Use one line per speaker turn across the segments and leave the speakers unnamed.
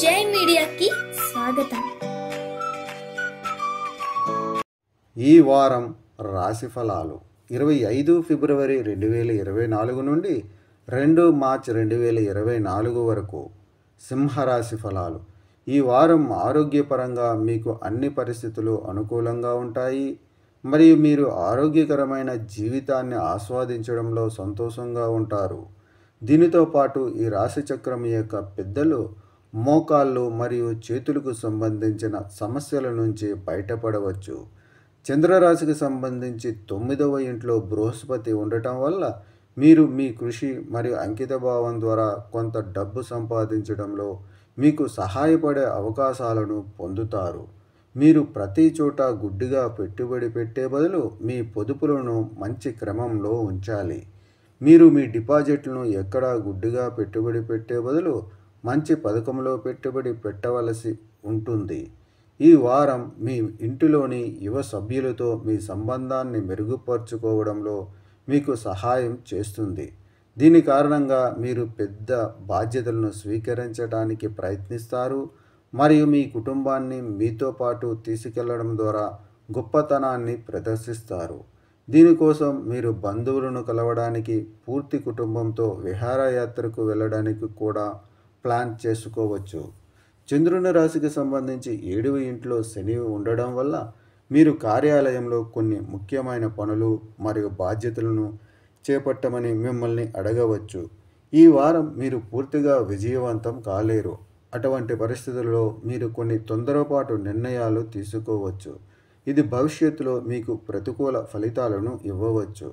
జై మీడియాకి స్వాగతం.
ఈ వారం రాశి ఫలాలు 25 ఫిబ్రవరి 2024 నుండి 2 మార్చ్ 2024 వరకు. సింహరాశి ఫలాలు. ఈ వారం ఆరోగ్యపరంగా మీకు అన్ని పరిస్థితులు అనుకూలంగా ఉంటాయి మరియు మీరు ఆరోగ్యకరమైన జీవితాన్ని ఆస్వాదించడంలో సంతోషంగా ఉంటారు. దీనితో పాటు ఈ రాశి చక్రం యొక్క పెద్దలు మోకాళ్ళు మరియు చేతులకు సంబంధించిన సమస్యల నుంచి బయటపడవచ్చు. చంద్రరాశికి సంబంధించి 9వ ఇంట్లో బృహస్పతి ఉండటం వల్ల మీరు మీ కృషి మరియు అంకితభావం ద్వారా కొంత డబ్బు సంపాదించడంలో మీకు సహాయపడే అవకాశాలను పొందుతారు. మీరు ప్రతి చోట గుడ్డిగా పెట్టుబడి పెట్టే బదులు మీ పొదుపులను మంచి క్రమంలో ఉంచాలి. మీరు మీ డిపాజిట్లను ఎక్కడా గుడ్డిగా పెట్టుబడి పెట్టే బదులు మంచి పథకంలో పెట్టుబడి పెట్టవలసి ఉంటుంది. ఈ వారం మీ ఇంటిలోని యువ సభ్యులతో మీ సంబంధాన్ని మెరుగుపరుచుకోవడంలో మీకు సహాయం చేస్తుంది. దీని కారణంగా మీరు పెద్ద బాధ్యతలను స్వీకరించడానికి ప్రయత్నిస్తారు మరియు మీ కుటుంబాన్ని మీతో పాటు తీసుకెళ్లడం ద్వారా గొప్పతనాన్ని ప్రదర్శిస్తారు. దీనికోసం మీరు బంధువులను కలవడానికి, పూర్తి కుటుంబంతో విహారయాత్రకు వెళ్ళడానికి కూడా ప్లాన్ చేసుకోవచ్చు. చంద్రుని రాశికి సంబంధించి 7వ ఇంట్లో శని ఉండడం వల్ల మీరు కార్యాలయంలో కొన్ని ముఖ్యమైన పనులు మరియు బాధ్యతలను చేపట్టమని మిమ్మల్ని అడగవచ్చు. ఈ వారం మీరు పూర్తిగా విజయవంతం కాలేరు. అటువంటి పరిస్థితుల్లో మీరు కొన్ని తొందరపాటు నిర్ణయాలు తీసుకోవచ్చు. ఇది భవిష్యత్తులో మీకు ప్రతికూల ఫలితాలను ఇవ్వవచ్చు.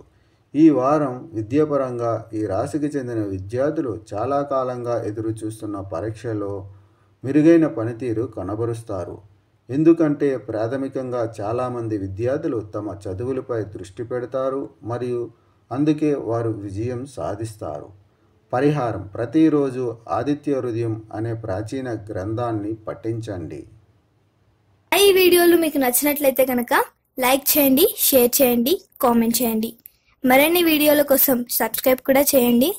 ఈ వారం విద్యాపరంగా ఈ రాశికి చెందిన విద్యార్థులు చాలా కాలంగా ఎదురు చూస్తున్న పరీక్షలో మెరుగైన పనితీరు కనబరుస్తారు. ఎందుకంటే ప్రాథమికంగా చాలామంది విద్యార్థులు తమ చదువులపై దృష్టి పెడతారు మరియు అందుకే వారు విజయం సాధిస్తారు. పరిహారం: ప్రతిరోజు ఆదిత్య హృదయం అనే ప్రాచీన గ్రంథాన్ని పఠించండి.
ఈ వీడియోలు మీకు నచ్చినట్లయితే కనుక లైక్ చేయండి, షేర్ చేయండి, కామెంట్ చేయండి. మరిన్ని వీడియోల కోసం సబ్స్క్రైబ్ కూడా చేయండి.